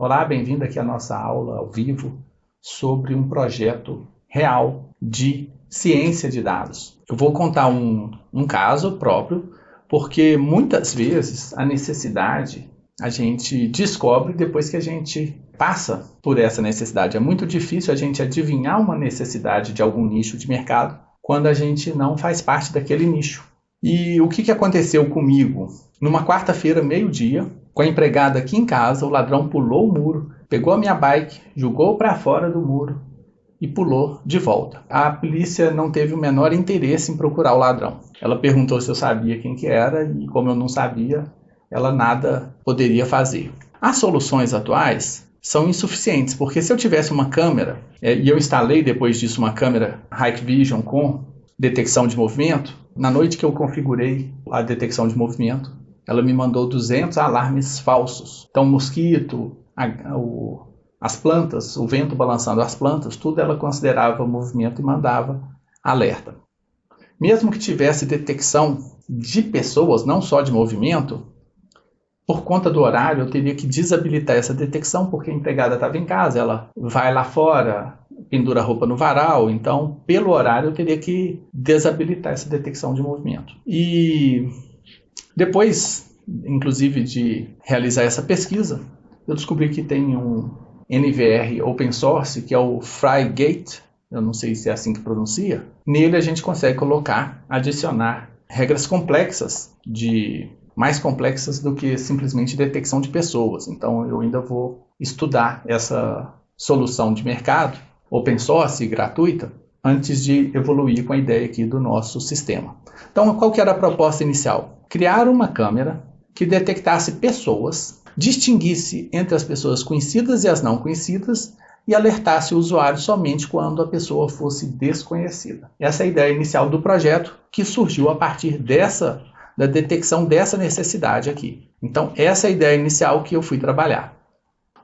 Olá, bem-vindo aqui à nossa aula ao vivo sobre um projeto real de ciência de dados. Eu vou contar um caso próprio, porque muitas vezes a necessidade a gente descobre depois que a gente passa por essa necessidade. É muito difícil a gente adivinhar uma necessidade de algum nicho de mercado quando a gente não faz parte daquele nicho. E o que aconteceu comigo? Numa quarta-feira, meio-dia, com a empregada aqui em casa, o ladrão pulou o muro, pegou a minha bike, jogou para fora do muro e pulou de volta. A polícia não teve o menor interesse em procurar o ladrão. Ela perguntou se eu sabia quem que era e, como eu não sabia, ela nada poderia fazer. As soluções atuais são insuficientes, porque se eu tivesse uma câmera, e eu instalei depois disso uma câmera Hikvision com detecção de movimento, na noite que eu configurei a detecção de movimento, ela me mandou 200 alarmes falsos. Então, mosquito, as plantas, o vento balançando as plantas, tudo ela considerava movimento e mandava alerta. Mesmo que tivesse detecção de pessoas, não só de movimento, por conta do horário eu teria que desabilitar essa detecção, porque a empregada estava em casa, ela vai lá fora, pendura a roupa no varal, então pelo horário eu teria que desabilitar essa detecção de movimento. E depois, inclusive, de realizar essa pesquisa, eu descobri que tem um NVR open source, que é o Frigate, eu não sei se é assim que pronuncia. Nele a gente consegue colocar, adicionar regras complexas, mais complexas do que simplesmente detecção de pessoas. Então eu ainda vou estudar essa solução de mercado, open source, gratuita, antes de evoluir com a ideia aqui do nosso sistema. Então, qual que era a proposta inicial? Criar uma câmera que detectasse pessoas, distinguisse entre as pessoas conhecidas e as não conhecidas e alertasse o usuário somente quando a pessoa fosse desconhecida. Essa é a ideia inicial do projeto, que surgiu a partir da detecção dessa necessidade aqui. Então, essa é a ideia inicial que eu fui trabalhar.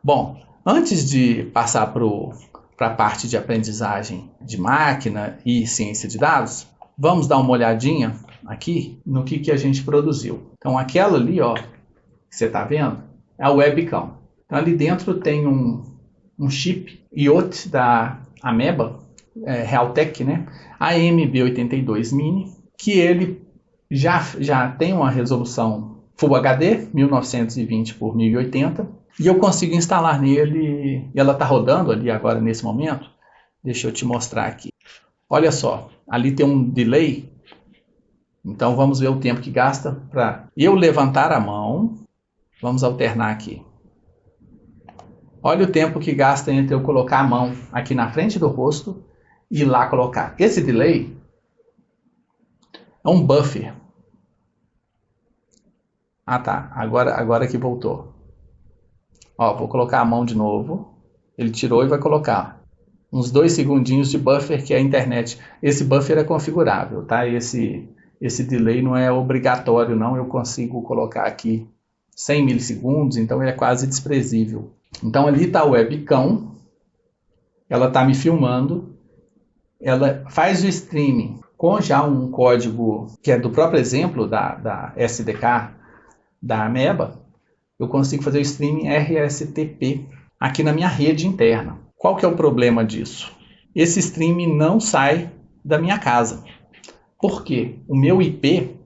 Bom, antes de passar para a parte de aprendizagem de máquina e ciência de dados, vamos dar uma olhadinha aqui no que a gente produziu. Então, aquela ali, ó, que você está vendo, é a webcam. Então, ali dentro tem um chip IoT da Ameba, Realtek, né? AMB82 Mini, que ele já tem uma resolução Full HD, 1920 por 1080, e eu consigo instalar nele, e ela está rodando ali agora nesse momento. Deixa eu te mostrar aqui. Olha só, ali tem um delay, então vamos ver o tempo que gasta para eu levantar a mão. Vamos alternar aqui. Olha o tempo que gasta entre eu colocar a mão aqui na frente do rosto e ir lá colocar. Esse delay é um buffer. Ah tá, agora que voltou. Ó, vou colocar a mão de novo. Ele tirou e vai colocar uns 2 segundinhos de buffer, que é a internet. Esse buffer é configurável, tá? Esse delay não é obrigatório, não. Eu consigo colocar aqui 100 milissegundos, então ele é quase desprezível. Então ali está a webcam, ela está me filmando, ela faz o streaming com já um código que é do próprio exemplo da SDK da Ameba. Eu consigo fazer o streaming RSTP aqui na minha rede interna. Qual que é o problema disso? Esse streaming não sai da minha casa. Por quê? O meu IP,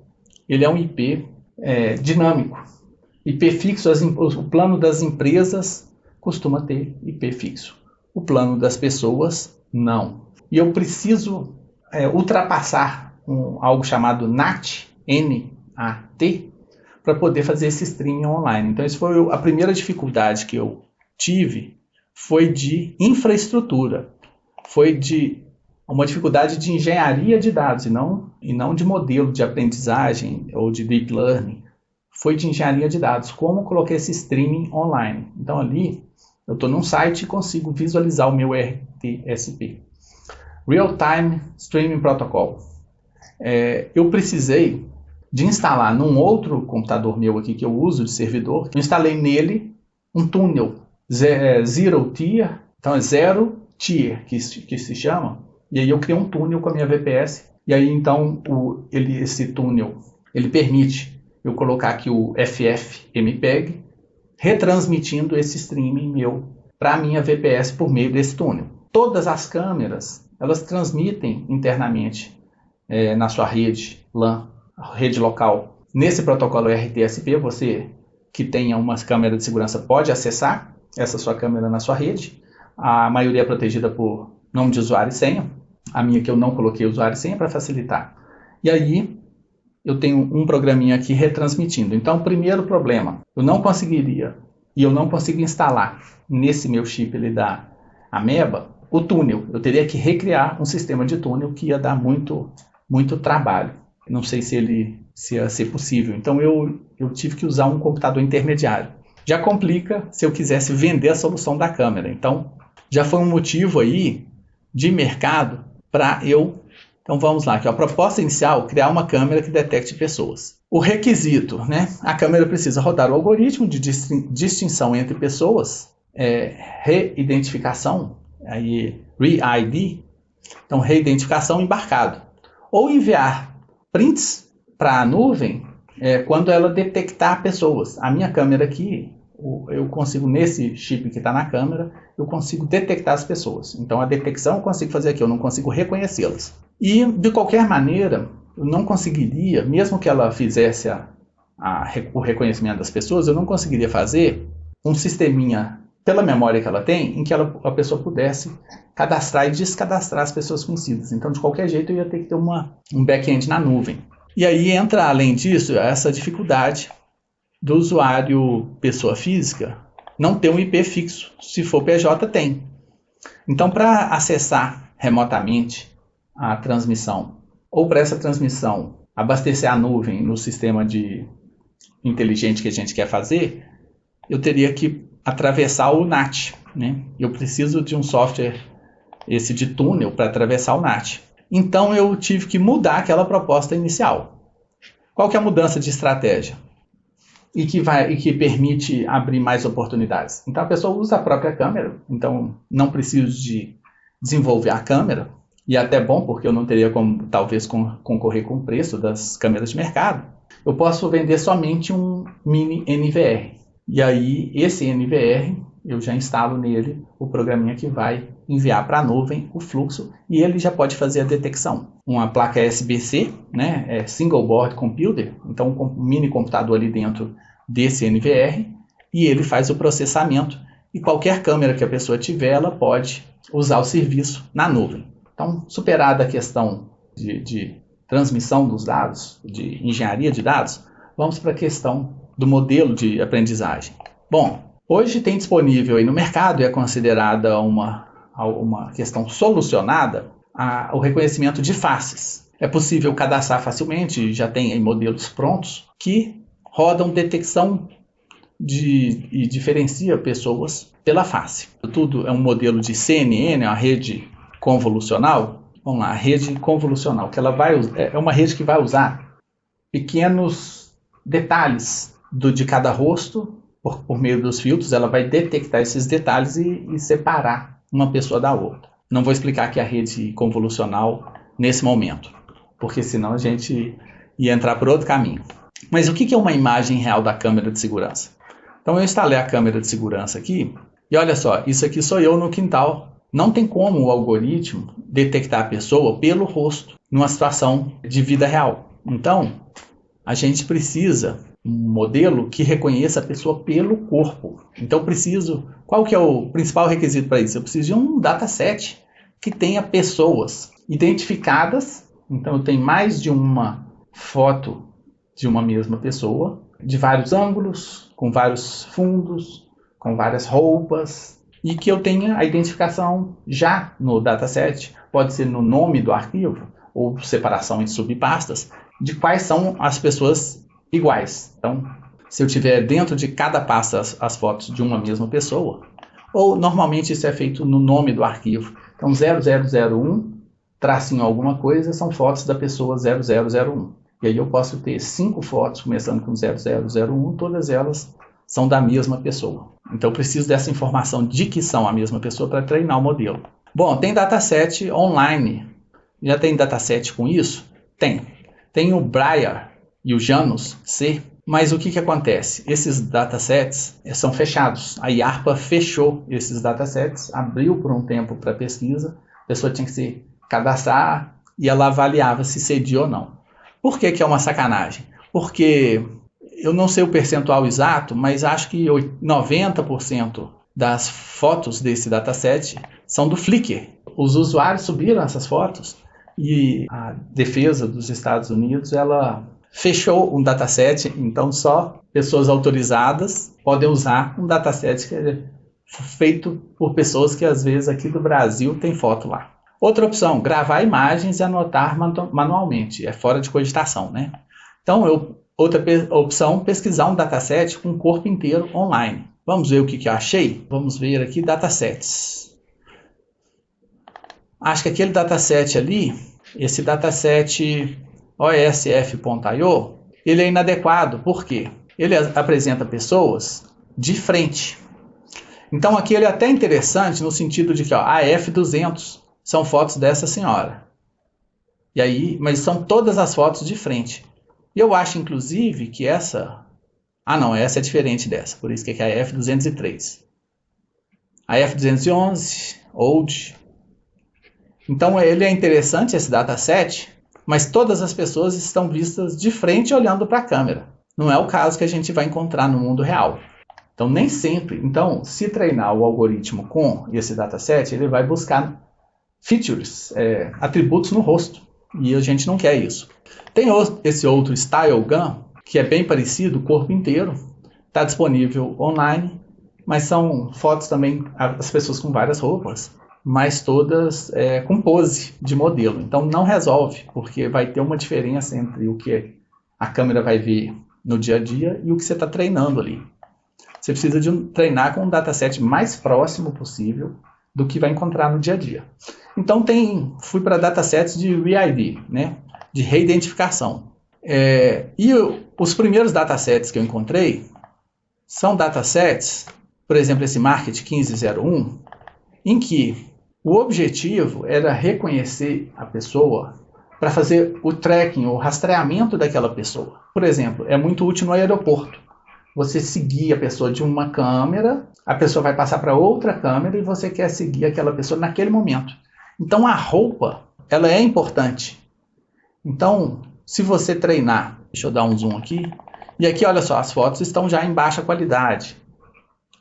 ele é um IP dinâmico. IP fixo, o plano das empresas costuma ter IP fixo. O plano das pessoas, não. E eu preciso ultrapassar algo chamado NAT, N-A-T, para poder fazer esse streaming online. Então, essa foi a primeira dificuldade que eu tive, foi de infraestrutura, foi de uma dificuldade de engenharia de dados e não de modelo de aprendizagem ou de deep learning. Foi de engenharia de dados, como coloquei esse streaming online. Então ali, eu estou num site e consigo visualizar o meu RTSP. Real Time Streaming Protocol. Eu precisei de instalar num outro computador meu aqui que eu uso de servidor, eu instalei nele um túnel Zero Tier, então é Zero Tier que se chama, e aí eu criei um túnel com a minha VPS, e aí então esse túnel ele permite eu colocar aqui o FFmpeg, retransmitindo esse streaming meu para a minha VPS por meio desse túnel. Todas as câmeras, elas transmitem internamente na sua rede LAN, rede local. Nesse protocolo RTSP, você que tenha uma câmera de segurança pode acessar essa sua câmera na sua rede. A maioria é protegida por nome de usuário e senha. A minha que eu não coloquei usuário e senha para facilitar. E aí eu tenho um programinha aqui retransmitindo. Então, o primeiro problema, eu não conseguiria, e eu não consigo instalar nesse meu chip ali da Ameba, o túnel. Eu teria que recriar um sistema de túnel que ia dar muito trabalho. Não sei se ia ser possível. Então, eu tive que usar um computador intermediário. Já complica se eu quisesse vender a solução da câmera. Então, já foi um motivo aí de mercado para eu... Então vamos lá, aqui, a proposta inicial, criar uma câmera que detecte pessoas. O requisito, né? A câmera precisa rodar o algoritmo de distinção entre pessoas, reidentificação, aí re-ID, então reidentificação embarcado. Ou enviar prints para a nuvem quando ela detectar pessoas. A minha câmera aqui, eu consigo, nesse chip que está na câmera, eu consigo detectar as pessoas. Então a detecção eu consigo fazer aqui, eu não consigo reconhecê-las. E, de qualquer maneira, eu não conseguiria, mesmo que ela fizesse o reconhecimento das pessoas, eu não conseguiria fazer um sisteminha, pela memória que ela tem, em que a pessoa pudesse cadastrar e descadastrar as pessoas conhecidas. Então, de qualquer jeito, eu ia ter que ter um back-end na nuvem. E aí entra, além disso, essa dificuldade do usuário pessoa física não ter um IP fixo. Se for PJ, tem. Então, para acessar remotamente a transmissão, ou para essa transmissão abastecer a nuvem no sistema inteligente que a gente quer fazer, eu teria que atravessar o NAT, né? Eu preciso de um software esse de túnel para atravessar o NAT. Então eu tive que mudar aquela proposta inicial. Qual que é a mudança de estratégia? E que permite abrir mais oportunidades. Então a pessoa usa a própria câmera, então não preciso de desenvolver a câmera, e é até bom, porque eu não teria como, talvez, concorrer com o preço das câmeras de mercado. Eu posso vender somente um mini NVR. E aí, esse NVR, eu já instalo nele o programinha que vai enviar para a nuvem o fluxo, e ele já pode fazer a detecção. Uma placa SBC, né, Single Board Computer, então um mini computador ali dentro desse NVR, e ele faz o processamento, e qualquer câmera que a pessoa tiver, ela pode usar o serviço na nuvem. Então, superada a questão de transmissão dos dados, de engenharia de dados, vamos para a questão do modelo de aprendizagem. Bom, hoje tem disponível aí no mercado, e é considerada uma questão solucionada, o reconhecimento de faces. É possível cadastrar facilmente, já tem aí modelos prontos, que rodam detecção e diferencia pessoas pela face. Tudo é um modelo de CNN, uma rede convolucional. Vamos lá, a rede convolucional, que ela é uma rede que vai usar pequenos detalhes de cada rosto por meio dos filtros. Ela vai detectar esses detalhes e separar uma pessoa da outra. Não vou explicar aqui a rede convolucional nesse momento, porque senão a gente ia entrar por outro caminho. Mas o que é uma imagem real da câmera de segurança? Então eu instalei a câmera de segurança aqui, e olha só, isso aqui sou eu no quintal. Não tem como o algoritmo detectar a pessoa pelo rosto numa situação de vida real. Então, a gente precisa de um modelo que reconheça a pessoa pelo corpo. Então, qual que é o principal requisito para isso? Eu preciso de um dataset que tenha pessoas identificadas. Então, eu tenho mais de uma foto de uma mesma pessoa, de vários ângulos, com vários fundos, com várias roupas, e que eu tenha a identificação já no dataset, pode ser no nome do arquivo, ou separação em subpastas, de quais são as pessoas iguais. Então, se eu tiver dentro de cada pasta as fotos de uma mesma pessoa, ou normalmente isso é feito no nome do arquivo. Então, 0001, tracinho alguma coisa, são fotos da pessoa 0001. E aí eu posso ter 5 fotos, começando com 0001, todas elas são da mesma pessoa. Então eu preciso dessa informação de que são a mesma pessoa para treinar o modelo. Bom, tem dataset online. Já tem dataset com isso? Tem. Tem o Briar e o Janus C, Mas o que acontece? Esses datasets são fechados. A IARPA fechou esses datasets, abriu por um tempo para pesquisa, a pessoa tinha que se cadastrar e ela avaliava se cedia ou não. Por que é uma sacanagem? Porque eu não sei o percentual exato, mas acho que 90% das fotos desse dataset são do Flickr. Os usuários subiram essas fotos e a defesa dos Estados Unidos, ela fechou um dataset, então só pessoas autorizadas podem usar um dataset que é feito por pessoas que às vezes aqui do Brasil tem foto lá. Outra opção, gravar imagens e anotar manualmente, é fora de cogitação, né? Então, outra opção, pesquisar um dataset com o corpo inteiro online. Vamos ver o que eu achei? Vamos ver aqui datasets. Acho que aquele dataset ali, esse dataset OSF.io, ele é inadequado. Por quê? Ele apresenta pessoas de frente. Então aqui ele é até interessante no sentido de que a F200 são fotos dessa senhora. E aí, mas são todas as fotos de frente. E eu acho inclusive que essa... Ah não, essa é diferente dessa, por isso que é a F203. A F211, Old. Então ele é interessante esse dataset, mas todas as pessoas estão vistas de frente olhando para a câmera. Não é o caso que a gente vai encontrar no mundo real. Então nem sempre. Então, se treinar o algoritmo com esse dataset, ele vai buscar features, atributos no rosto. E a gente não quer isso. Tem esse outro Style Gun, que é bem parecido, o corpo inteiro. Está disponível online, mas são fotos também, as pessoas com várias roupas, mas todas com pose de modelo. Então não resolve, porque vai ter uma diferença entre o que a câmera vai ver no dia a dia e o que você está treinando ali. Você precisa treinar com um dataset mais próximo possível do que vai encontrar no dia a dia. Então fui para datasets de ReID, né, de reidentificação. E os primeiros datasets que eu encontrei são datasets, por exemplo, esse Market 1501, em que o objetivo era reconhecer a pessoa para fazer o tracking, o rastreamento daquela pessoa. Por exemplo, é muito útil no aeroporto. Você seguir a pessoa de uma câmera, a pessoa vai passar para outra câmera e você quer seguir aquela pessoa naquele momento. Então a roupa, ela é importante. Então, se você treinar, deixa eu dar um zoom aqui, e aqui olha só, as fotos estão já em baixa qualidade,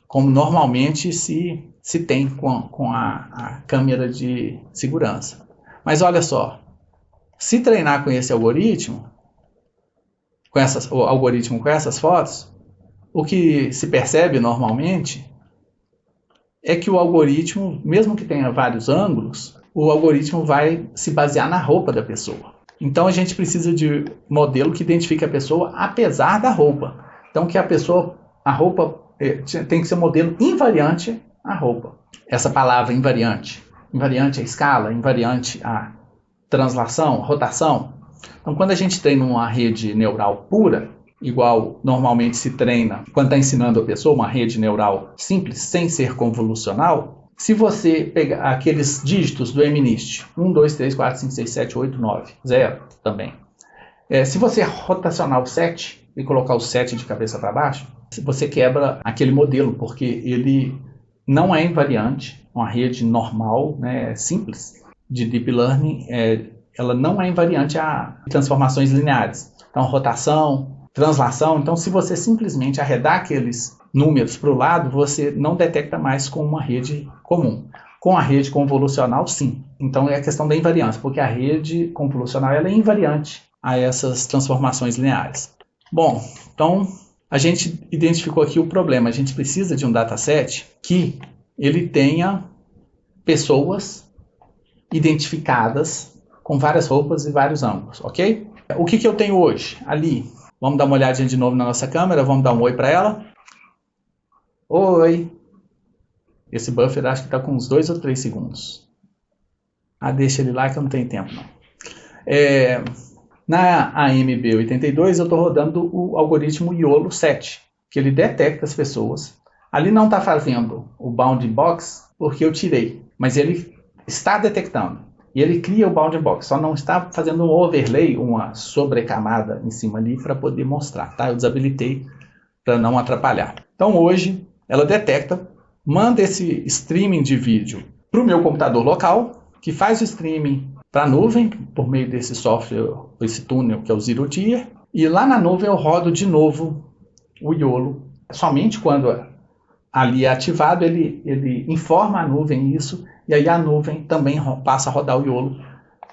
como normalmente se tem com a câmera de segurança. Mas olha só, se treinar com esse algoritmo, o algoritmo com essas fotos, o que se percebe normalmente é que o algoritmo, mesmo que tenha vários ângulos, o algoritmo vai se basear na roupa da pessoa. Então a gente precisa de modelo que identifique a pessoa apesar da roupa. Então que a roupa tem que ser um modelo invariante à roupa. Essa palavra invariante a escala, invariante a translação, rotação. Então quando a gente treina uma rede neural pura, igual normalmente se treina quando está ensinando a pessoa uma rede neural simples, sem ser convolucional, se você pegar aqueles dígitos do MNIST, 1, 2, 3, 4, 5, 6, 7, 8, 9, 0 também. Se você rotacionar o 7 e colocar o 7 de cabeça para baixo, você quebra aquele modelo, porque ele não é invariante. Uma rede normal, né, simples, de Deep Learning, ela não é invariante a transformações lineares. Então, rotação, translação. Então, se você simplesmente arredar aqueles números para o lado, você não detecta mais com uma rede comum. Com a rede convolucional, sim. Então, é a questão da invariância, porque a rede convolucional ela é invariante a essas transformações lineares. Bom, então, a gente identificou aqui o problema. A gente precisa de um dataset que ele tenha pessoas identificadas com várias roupas e vários ângulos, ok? O que eu tenho hoje? Ali. Vamos dar uma olhadinha de novo na nossa câmera, vamos dar um oi para ela. Oi! Esse buffer acho que está com uns 2 ou 3 segundos. Deixa ele lá que eu não tenho tempo não. Na AMB82 eu estou rodando o algoritmo YOLO 7, que ele detecta as pessoas. Ali não está fazendo o bounding box porque eu tirei, mas ele está detectando. E ele cria o bounding box, só não está fazendo um overlay, uma sobrecamada em cima ali para poder mostrar, tá? Eu desabilitei para não atrapalhar. Então hoje ela detecta, manda esse streaming de vídeo para o meu computador local, que faz o streaming para a nuvem por meio desse software, esse túnel que é o Zero Tier, e lá na nuvem eu rodo de novo o YOLO. Somente quando ali é ativado, ele informa a nuvem isso, e aí a nuvem também passa a rodar o YOLO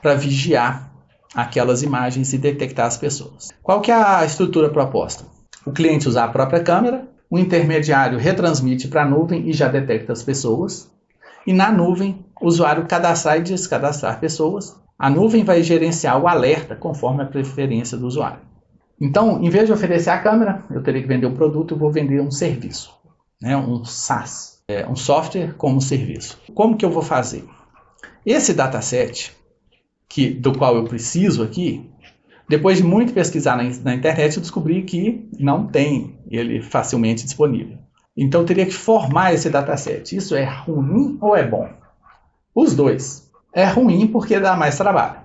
para vigiar aquelas imagens e detectar as pessoas. Qual que é a estrutura proposta? O cliente usa a própria câmera, o intermediário retransmite para a nuvem e já detecta as pessoas, e na nuvem o usuário cadastrar e descadastrar pessoas. A nuvem vai gerenciar o alerta conforme a preferência do usuário. Então, em vez de oferecer a câmera, eu teria que vender um produto, eu vou vender um serviço, né? Um SaaS, um software como serviço. Como que eu vou fazer? Esse dataset, do qual eu preciso aqui, depois de muito pesquisar na internet, eu descobri que não tem ele facilmente disponível. Então, eu teria que formar esse dataset. Isso é ruim ou é bom? Os dois. É ruim porque dá mais trabalho.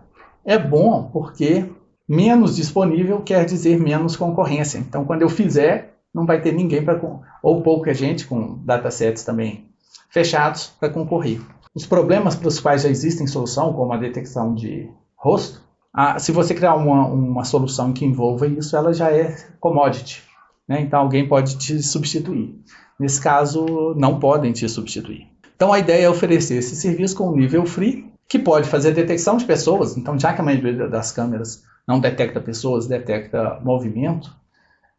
É bom porque menos disponível quer dizer menos concorrência. Então, quando eu fizer, não vai ter ninguém ou pouca gente com datasets também fechados para concorrer. Os problemas para os quais já existem solução, como a detecção de rosto, se você criar uma solução que envolva isso, ela já é commodity, né? Então, alguém pode te substituir. Nesse caso, não podem te substituir. Então, a ideia é oferecer esse serviço com um nível free, que pode fazer detecção de pessoas. Então, já que a maioria das câmeras não detecta pessoas, detecta movimento,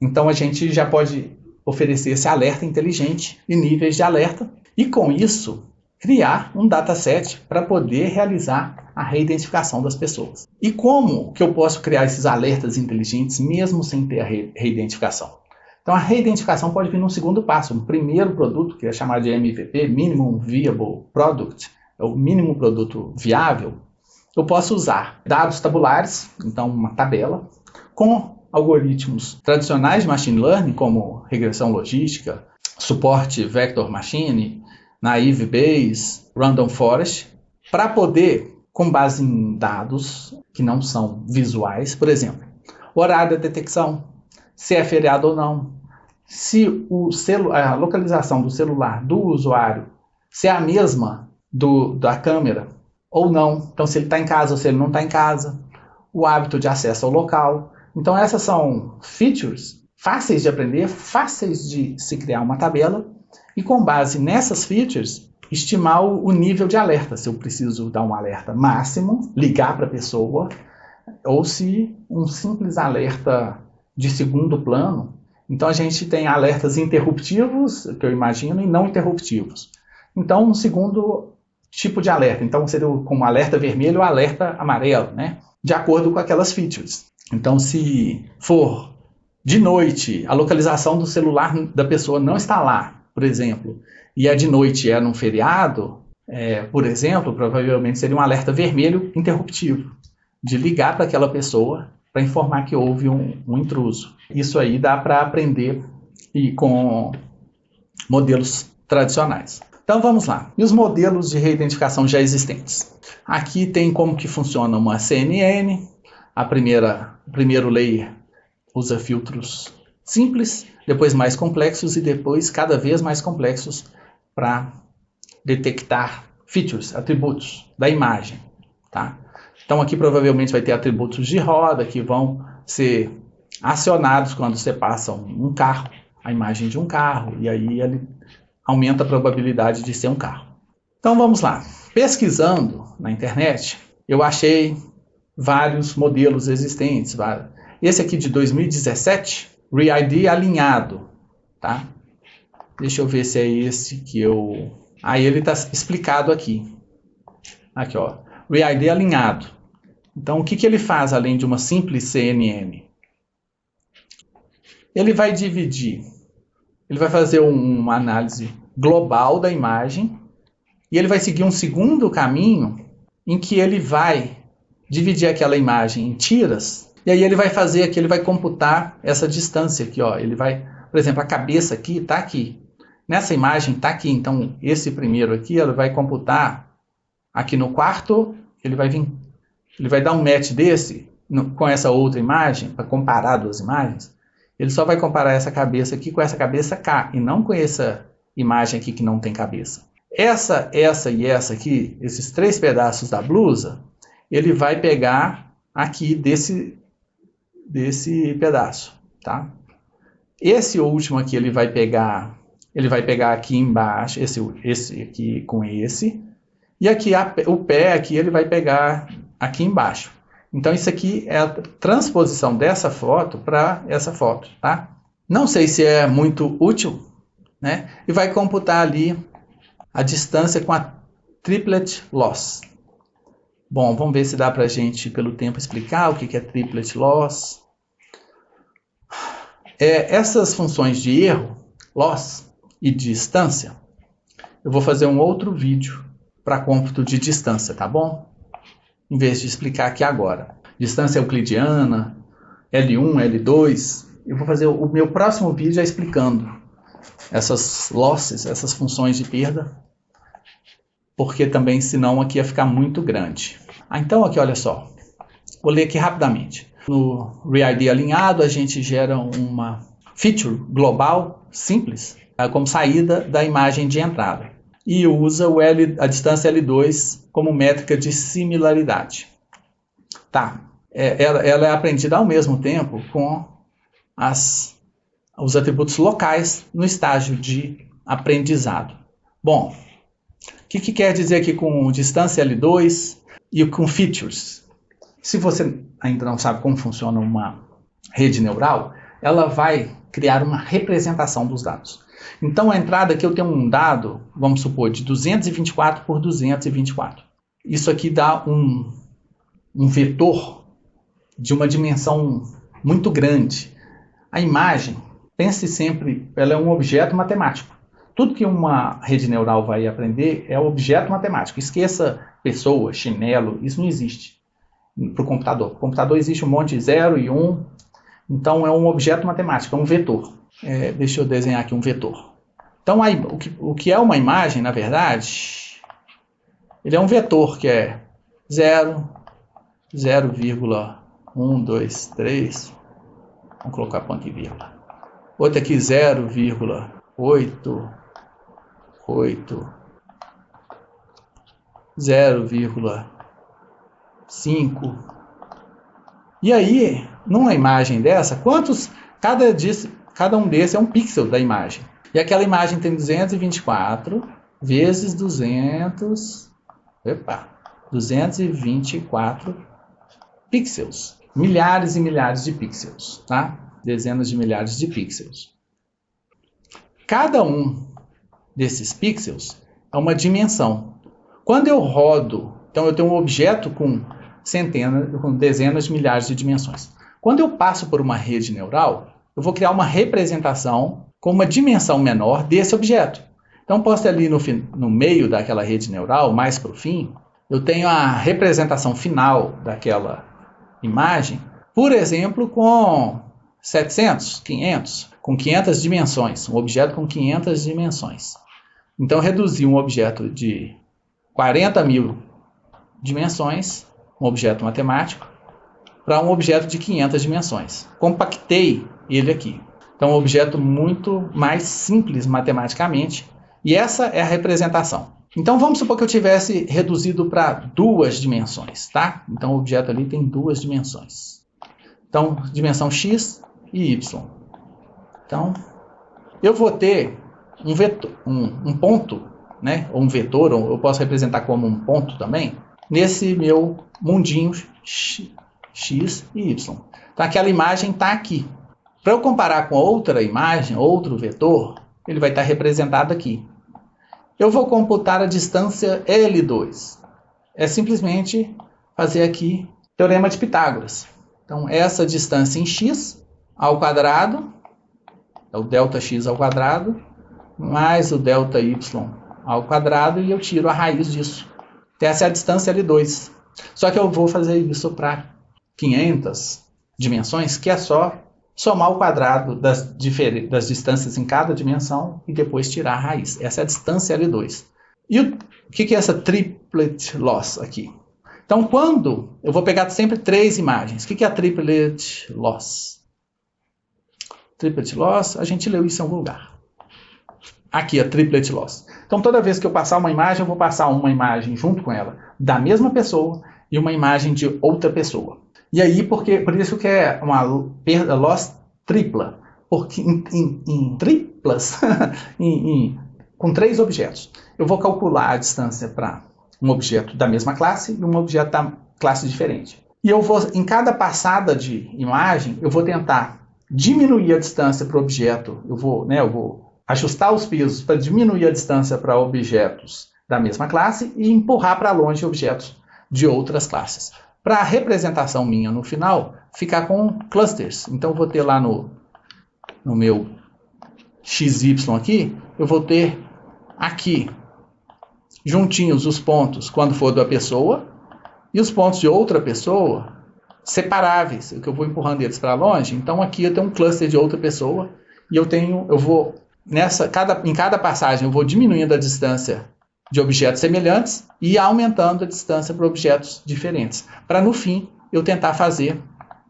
então a gente já pode oferecer esse alerta inteligente e níveis de alerta, e com isso, criar um dataset para poder realizar a reidentificação das pessoas. E como que eu posso criar esses alertas inteligentes mesmo sem ter a reidentificação? Então, a reidentificação pode vir num segundo passo. Um primeiro produto, que é chamado de MVP, Minimum Viable Product, é o mínimo produto viável, eu posso usar dados tabulares, então uma tabela, com algoritmos tradicionais de machine learning, como regressão logística, suporte vector machine, naive Bayes, random forest, para poder, com base em dados que não são visuais, por exemplo, horário da detecção, se é feriado ou não, se a localização do celular do usuário se é a mesma da câmera ou não, então se ele está em casa ou se ele não está em casa, o hábito de acesso ao local. Então essas são features fáceis de aprender, fáceis de se criar uma tabela e com base nessas features estimar o nível de alerta, se eu preciso dar um alerta máximo, ligar para a pessoa, ou se um simples alerta de segundo plano. Então a gente tem alertas interruptivos, que eu imagino, e não interruptivos. Então um segundo tipo de alerta, então seria como alerta vermelho ou alerta amarelo, né? De acordo com aquelas features. Então se for de noite, a localização do celular da pessoa não está lá, por exemplo, e de noite é num feriado, por exemplo, provavelmente seria um alerta vermelho interruptivo, de ligar para aquela pessoa para informar que houve um intruso. Isso aí dá para aprender com modelos tradicionais. Então vamos lá. E os modelos de reidentificação já existentes? Aqui tem como que funciona uma CNN. O primeiro layer usa filtros simples, depois mais complexos e depois cada vez mais complexos para detectar features, atributos da imagem, tá? Então aqui provavelmente vai ter atributos de roda que vão ser acionados quando você passa um carro, a imagem de um carro, e aí ele aumenta a probabilidade de ser um carro. Então vamos lá. Pesquisando na internet, eu achei vários modelos existentes. Esse aqui de 2017, ReID alinhado, tá? Deixa eu ver se é esse que eu... ele está explicado aqui. Aqui, ó. ReID alinhado. Então, o que ele faz além de uma simples CNN? Ele vai dividir, ele vai fazer uma análise global da imagem e ele vai seguir um segundo caminho em que ele vai dividir aquela imagem em tiras e aí ele vai fazer aqui, ele vai computar essa distância aqui, ó. Ele vai, por exemplo, a cabeça aqui está aqui. Nessa imagem está aqui, então esse primeiro aqui, ele vai computar aqui no quarto ele vai dar um match desse com essa outra imagem, para comparar duas imagens. Ele só vai comparar essa cabeça aqui com essa cabeça cá, e não com essa imagem aqui que não tem cabeça. Essa e essa aqui, esses 3 pedaços da blusa, ele vai pegar aqui desse pedaço, tá? Esse último aqui ele vai pegar aqui embaixo, esse aqui com esse, e aqui o pé aqui ele vai pegar aqui embaixo. Então isso aqui é a transposição dessa foto para essa foto, tá? Não sei se é muito útil, né? E vai computar ali a distância com a triplet loss. Bom, vamos ver se dá para a gente, pelo tempo, explicar o que é triplet loss. Essas funções de erro, loss e distância, eu vou fazer um outro vídeo para cômputo de distância, tá bom? Em vez de explicar aqui agora. Distância euclidiana, L1, L2. Eu vou fazer o meu próximo vídeo já explicando essas losses, essas funções de perda, porque também, senão, aqui ia ficar muito grande. Então, aqui, olha só. Vou ler aqui rapidamente. No ReID alinhado, a gente gera uma feature global simples, como saída da imagem de entrada. E usa a distância L2 como métrica de similaridade. Tá. Ela é aprendida ao mesmo tempo com os atributos locais no estágio de aprendizado. Bom, o que quer dizer aqui com distância L2 e com features? Se você ainda não sabe como funciona uma rede neural, ela vai criar uma representação dos dados. Então, a entrada aqui eu tenho um dado, vamos supor, de 224 por 224. Isso aqui dá um vetor de uma dimensão muito grande. A imagem, pense sempre, ela é um objeto matemático. Tudo que uma rede neural vai aprender é objeto matemático. Esqueça pessoa, chinelo, isso não existe para o computador. Para o computador existe um monte de 0 e 1, então é um objeto matemático, é um vetor. Deixa eu desenhar aqui um vetor. Então, aí, o que é uma imagem, na verdade, ele é um vetor que é 0, 0,1, 2, 3, vamos colocar ponto e vírgula. Outro aqui 0,8, 0,5. E aí, numa imagem dessa, cada um desses é um pixel da imagem. E aquela imagem tem 224 vezes 224 pixels. Milhares e milhares de pixels, tá? Dezenas de milhares de pixels. Cada um desses pixels é uma dimensão. Quando eu rodo, então eu tenho um objeto com dezenas de milhares de dimensões. Quando eu passo por uma rede neural, eu vou criar uma representação com uma dimensão menor desse objeto. Então, posso ter ali no meio daquela rede neural, mais para o fim, eu tenho a representação final daquela imagem, por exemplo, com 700, 500, com 500 dimensões, um objeto com 500 dimensões. Então, eu reduzi um objeto de 40.000 dimensões, um objeto matemático, para um objeto de 500 dimensões. Compactei ele aqui. Então, é um objeto muito mais simples matematicamente, e essa é a representação. Então, vamos supor que eu tivesse reduzido para 2 dimensões, tá? Então, o objeto ali tem 2 dimensões. Então, dimensão x e y. Então, eu vou ter um vetor, um ponto, né? Ou um vetor, ou eu posso representar como um ponto também, nesse meu mundinho x e y. Então, aquela imagem está aqui. Para eu comparar com outra imagem, outro vetor, ele vai estar representado aqui. Eu vou computar a distância L2. É simplesmente fazer aqui o teorema de Pitágoras. Então, essa distância em x ao quadrado, é o ΔX ao quadrado, mais o ΔY ao quadrado, e eu tiro a raiz disso. Então, essa é a distância L2. Só que eu vou fazer isso para 500 dimensões, que é só somar o quadrado das distâncias em cada dimensão e depois tirar a raiz. Essa é a distância L2. E o que é essa triplet loss aqui? Então, quando eu vou pegar sempre 3 imagens, o que é a triplet loss? Triplet loss, a gente leu isso em algum lugar. Aqui, a triplet loss. Então, toda vez que eu passar uma imagem, eu vou passar uma imagem junto com ela da mesma pessoa e uma imagem de outra pessoa. E aí, por isso que é uma perda loss tripla, porque em triplas, com 3 objetos, eu vou calcular a distância para um objeto da mesma classe e um objeto da classe diferente. E eu vou, em cada passada de imagem, eu vou tentar diminuir a distância para o objeto. Eu vou ajustar os pesos para diminuir a distância para objetos da mesma classe e empurrar para longe objetos de outras classes. Para a representação minha no final, ficar com clusters. Então, eu vou ter lá no meu XY aqui, eu vou ter aqui, juntinhos os pontos quando for da pessoa e os pontos de outra pessoa separáveis, que eu vou empurrando eles para longe. Então, aqui eu tenho um cluster de outra pessoa e em cada passagem eu vou diminuindo a distância de objetos semelhantes e aumentando a distância para objetos diferentes, para no fim eu tentar fazer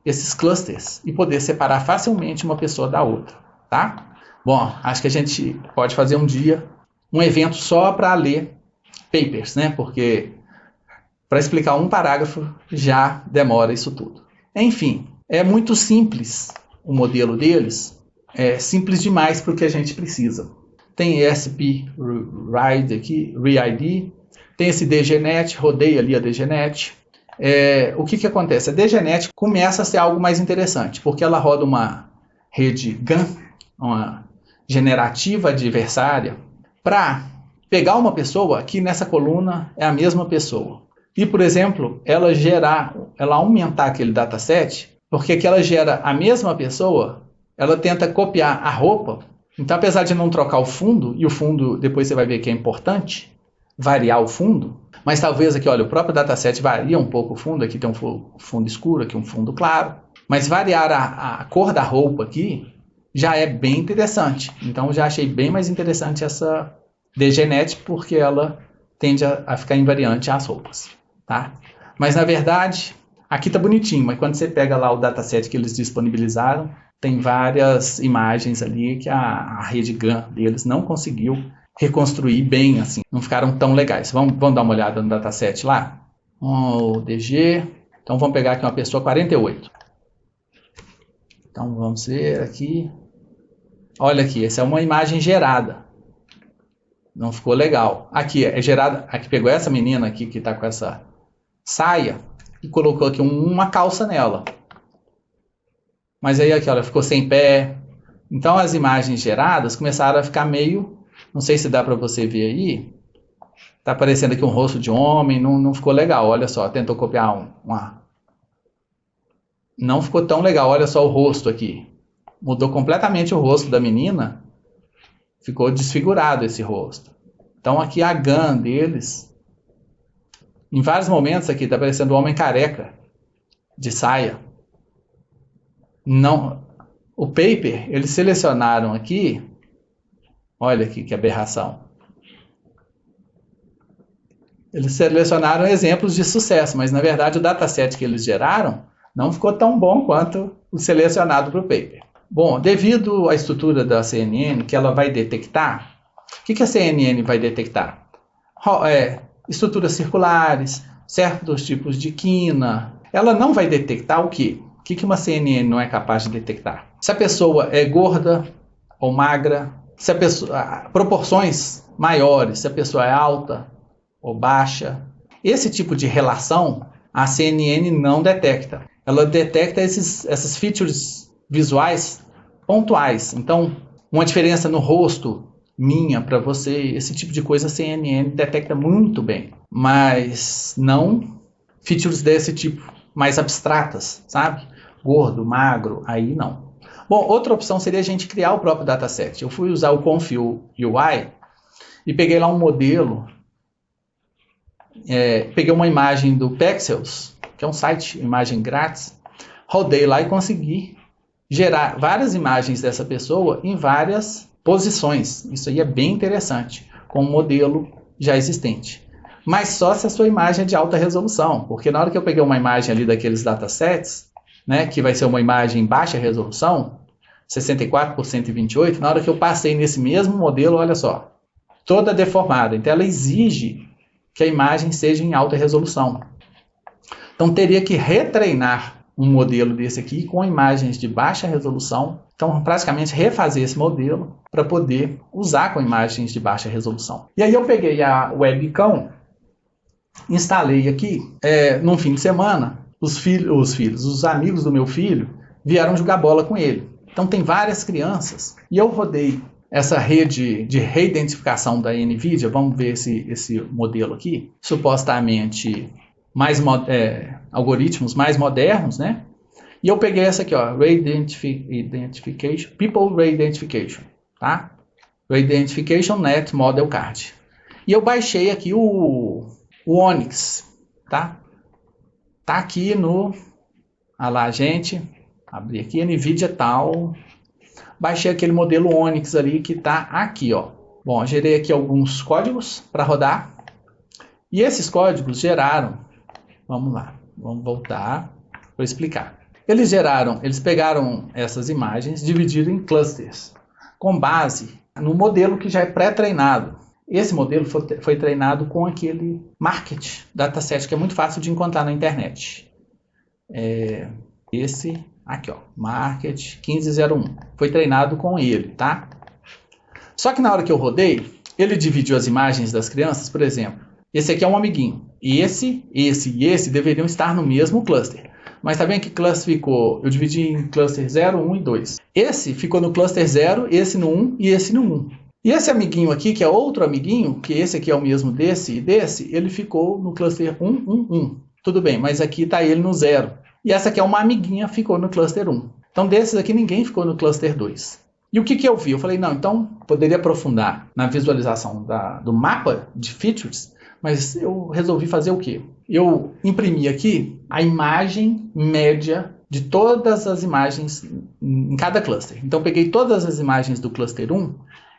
esses clusters e poder separar facilmente uma pessoa da outra, tá? Bom, acho que a gente pode fazer um dia um evento só para ler papers, né? Porque para explicar um parágrafo já demora isso tudo. Enfim, é muito simples o modelo deles, é simples demais para o que a gente precisa. Tem ESP RID aqui, RID, tem esse DGNet, rodeia ali a DGNet. O que acontece? A DGNet começa a ser algo mais interessante, porque ela roda uma rede GAN, uma generativa adversária, para pegar uma pessoa, aqui nessa coluna é a mesma pessoa. E, por exemplo, ela aumentar aquele dataset, porque aqui ela gera a mesma pessoa, ela tenta copiar a roupa. Então, apesar de não trocar o fundo, e o fundo depois você vai ver que é importante, variar o fundo, mas talvez aqui, olha, o próprio dataset varia um pouco o fundo, aqui tem um fundo escuro, aqui um fundo claro, mas variar a cor da roupa aqui já é bem interessante. Então, já achei bem mais interessante essa DGNet, porque ela tende a ficar invariante às roupas, tá? Mas, na verdade, aqui tá bonitinho, mas quando você pega lá o dataset que eles disponibilizaram, tem várias imagens ali que a rede GAN deles não conseguiu reconstruir bem, assim. Não ficaram tão legais. Vamos dar uma olhada no dataset lá? O DG. Então, vamos pegar aqui uma pessoa 48. Então, vamos ver aqui. Olha aqui, essa é uma imagem gerada. Não ficou legal. Aqui é gerada. Aqui pegou essa menina aqui que está com essa saia e colocou aqui uma calça nela. Mas aí aqui, olha, ficou sem pé. Então as imagens geradas começaram a ficar meio... Não sei se dá para você ver aí. Tá aparecendo aqui um rosto de homem. Não ficou legal. Olha só, tentou copiar Não ficou tão legal. Olha só o rosto aqui. Mudou completamente o rosto da menina. Ficou desfigurado esse rosto. Então aqui a GAN deles... Em vários momentos aqui tá aparecendo um homem careca de saia. Não, o paper, eles selecionaram aqui, olha aqui que aberração. Eles selecionaram exemplos de sucesso, mas na verdade o dataset que eles geraram não ficou tão bom quanto o selecionado para o paper. Bom, devido à estrutura da CNN que ela vai detectar, o que a CNN vai detectar? Estruturas circulares, certos tipos de quina. Ela não vai detectar o quê? O que uma CNN não é capaz de detectar? Se a pessoa é gorda ou magra, se a pessoa, proporções maiores, se a pessoa é alta ou baixa. Esse tipo de relação a CNN não detecta. Ela detecta essas features visuais pontuais. Então, uma diferença no rosto minha para você, esse tipo de coisa a CNN detecta muito bem. Mas não features desse tipo mais abstratas, sabe? Gordo, magro, aí não. Bom, outra opção seria a gente criar o próprio dataset. Eu fui usar o Config UI e peguei lá um modelo, peguei uma imagem do Pexels, que é um site, imagem grátis, rodei lá e consegui gerar várias imagens dessa pessoa em várias posições. Isso aí é bem interessante, com um modelo já existente. mas só se a sua imagem é de alta resolução, porque na hora que eu peguei uma imagem ali daqueles datasets, né, que vai ser uma imagem em baixa resolução, 64 por 128, na hora que eu passei nesse mesmo modelo, olha só, toda deformada. Então ela exige que a imagem seja em alta resolução. Então teria que retreinar um modelo desse aqui com imagens de baixa resolução. Então praticamente refazer esse modelo para poder usar com imagens de baixa resolução. E aí eu peguei a webcam, instalei aqui, num fim de semana, os amigos do meu filho vieram jogar bola com ele. Então tem várias crianças e eu rodei essa rede de reidentificação da NVIDIA, vamos ver esse modelo aqui, supostamente algoritmos mais modernos, né? E eu peguei essa aqui, ó, People Reidentification, tá? Reidentification Net Model Card. E eu baixei aqui o Onyx, tá? Tá aqui no... Ah lá, gente, abri aqui, NVIDIA tal. Baixei aquele modelo Onyx ali que tá aqui, ó. Bom, gerei aqui alguns códigos para rodar. E esses códigos geraram... Vamos lá, vamos voltar para explicar. Eles pegaram essas imagens, dividiram em clusters, com base no modelo que já é pré-treinado. Esse modelo foi treinado com aquele Market dataset, que é muito fácil de encontrar na internet. Esse aqui, ó, Market 1501. Foi treinado com ele, tá? Só que na hora que eu rodei, ele dividiu as imagens das crianças, por exemplo. Esse aqui é um amiguinho. E esse e esse deveriam estar no mesmo cluster. Mas tá vendo que cluster ficou? Eu dividi em cluster 0, 1 e 2. Esse ficou no cluster 0, esse no 1 e esse no 1. E esse amiguinho aqui, que é outro amiguinho, que esse aqui é o mesmo desse e desse, ele ficou no cluster 1, 1, 1. Tudo bem, mas aqui está ele no 0. E essa aqui é uma amiguinha, ficou no cluster 1. Então desses aqui ninguém ficou no cluster 2. E o que eu vi? Eu falei, não, então poderia aprofundar na visualização do mapa de features, mas eu resolvi fazer o quê? Eu imprimi aqui a imagem média de todas as imagens em cada cluster. Então peguei todas as imagens do cluster 1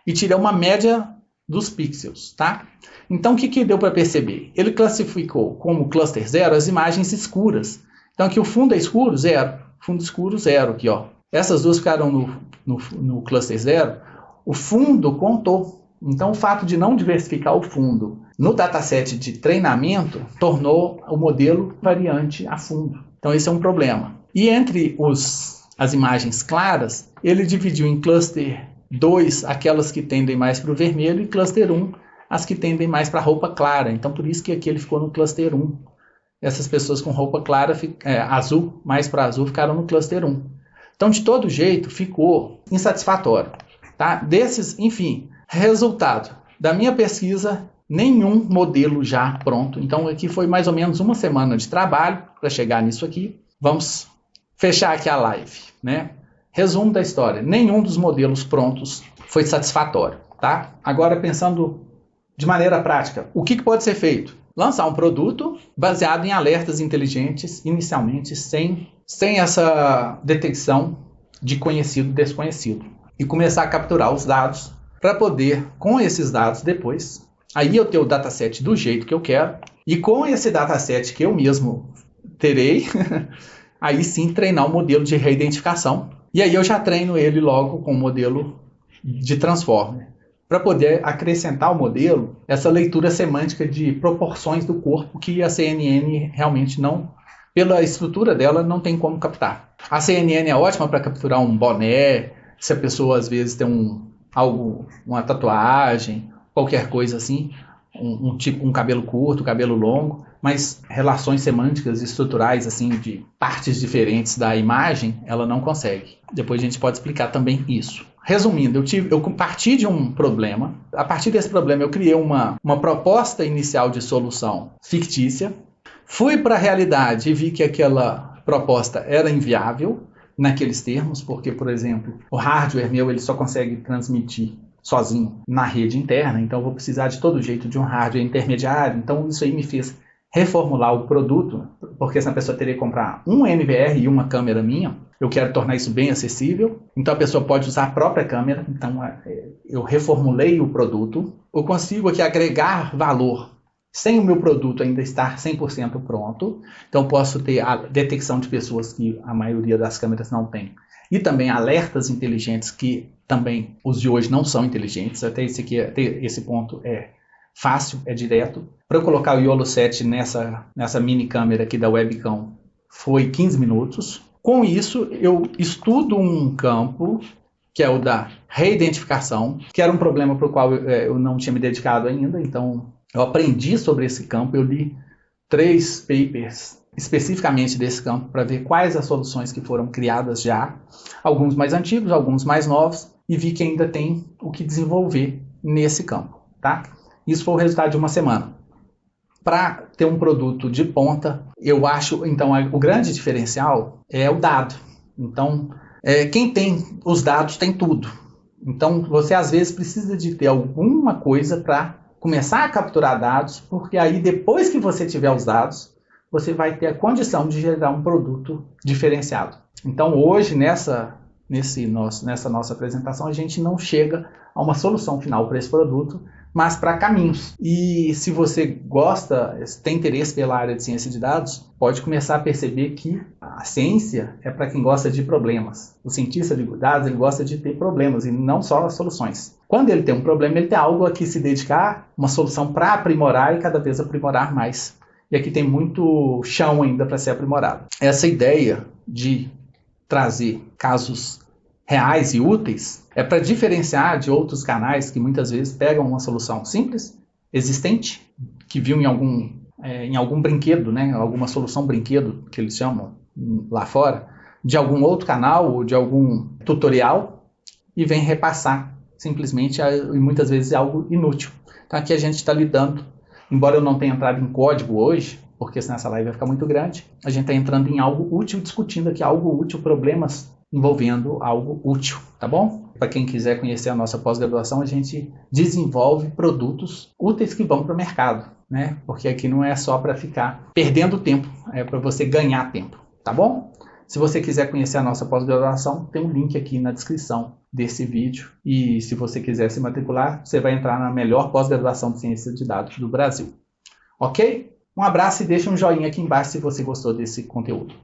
e tirei uma média dos pixels, tá? Então o que deu para perceber? Ele classificou como cluster 0 as imagens escuras. Então aqui o fundo é escuro, 0. Fundo escuro, 0 aqui, ó. Essas duas ficaram no cluster 0. O fundo contou. Então o fato de não diversificar o fundo no dataset de treinamento tornou o modelo variante a fundo. Então esse é um problema. E entre as imagens claras, ele dividiu em cluster 2 aquelas que tendem mais para o vermelho e cluster 1 as que tendem mais para a roupa clara. Então por isso que aqui ele ficou no cluster 1. Essas pessoas com roupa clara, azul, mais para azul, ficaram no cluster 1. Então de todo jeito ficou insatisfatório. Tá? Desses, enfim, resultado da minha pesquisa, nenhum modelo já pronto. Então aqui foi mais ou menos uma semana de trabalho para chegar nisso aqui. Vamos fechar aqui a live, né? Resumo da história, nenhum dos modelos prontos foi satisfatório, tá? Agora pensando de maneira prática, o que pode ser feito? Lançar um produto baseado em alertas inteligentes, inicialmente sem essa detecção de conhecido e desconhecido. E começar a capturar os dados para poder, com esses dados depois, aí eu ter o dataset do jeito que eu quero, e com esse dataset que eu mesmo terei, aí sim treinar o modelo de reidentificação. E aí eu já treino ele logo com o modelo de transformer, para poder acrescentar ao modelo essa leitura semântica de proporções do corpo que a CNN realmente não, pela estrutura dela, não tem como captar. A CNN é ótima para capturar um boné, se a pessoa às vezes tem uma tatuagem, qualquer coisa assim, um cabelo curto, cabelo longo, mas relações semânticas e estruturais assim de partes diferentes da imagem, ela não consegue. Depois a gente pode explicar também isso. Resumindo, eu parti de um problema. A partir desse problema eu criei uma proposta inicial de solução fictícia. Fui para a realidade e vi que aquela proposta era inviável naqueles termos, porque, por exemplo, o hardware meu ele só consegue transmitir sozinho na rede interna, então eu vou precisar de todo jeito de um hardware intermediário. Então isso aí me fez reformular o produto, porque essa pessoa teria que comprar um NVR e uma câmera minha. Eu quero tornar isso bem acessível, então a pessoa pode usar a própria câmera. Então eu reformulei o produto. Eu consigo aqui agregar valor sem o meu produto ainda estar 100% pronto. Então, posso ter a detecção de pessoas que a maioria das câmeras não tem. E também alertas inteligentes que também os de hoje não são inteligentes. Até esse ponto é fácil, é direto. Para eu colocar o YOLO 7 nessa mini câmera aqui da webcam foi 15 minutos. Com isso, eu estudo um campo que é o da reidentificação, que era um problema para o qual eu não tinha me dedicado ainda. Então, eu aprendi sobre esse campo, eu li 3 papers especificamente desse campo para ver quais as soluções que foram criadas já, alguns mais antigos, alguns mais novos, e vi que ainda tem o que desenvolver nesse campo, tá? Isso foi o resultado de uma semana. Para ter um produto de ponta, eu acho, então, o grande diferencial é o dado. Então, quem tem os dados tem tudo. Então, você às vezes precisa de ter alguma coisa para começar a capturar dados, porque aí depois que você tiver os dados, você vai ter a condição de gerar um produto diferenciado. Então, hoje, nessa nossa apresentação, a gente não chega a uma solução final para esse produto, mas para caminhos. E se você gosta, tem interesse pela área de ciência de dados, pode começar a perceber que a ciência é para quem gosta de problemas. O cientista de dados, ele gosta de ter problemas e não só soluções. Quando ele tem um problema, ele tem algo a que se dedicar, uma solução para aprimorar e cada vez aprimorar mais. E aqui tem muito chão ainda para ser aprimorado. Essa ideia de trazer casos reais e úteis é para diferenciar de outros canais que muitas vezes pegam uma solução simples, existente, que viu em algum brinquedo, né, alguma solução brinquedo, que eles chamam lá fora, de algum outro canal ou de algum tutorial e vem repassar simplesmente e muitas vezes é algo inútil. Então aqui a gente está lidando, embora eu não tenha entrado em código hoje, porque senão essa live vai ficar muito grande, a gente está entrando em algo útil, discutindo aqui algo útil, problemas envolvendo algo útil, tá bom? Para quem quiser conhecer a nossa pós-graduação, a gente desenvolve produtos úteis que vão para o mercado, né? Porque aqui não é só para ficar perdendo tempo, é para você ganhar tempo, tá bom? Se você quiser conhecer a nossa pós-graduação, tem um link aqui na descrição desse vídeo. E se você quiser se matricular, você vai entrar na melhor pós-graduação de ciência de dados do Brasil. Ok? Um abraço e deixa um joinha aqui embaixo se você gostou desse conteúdo.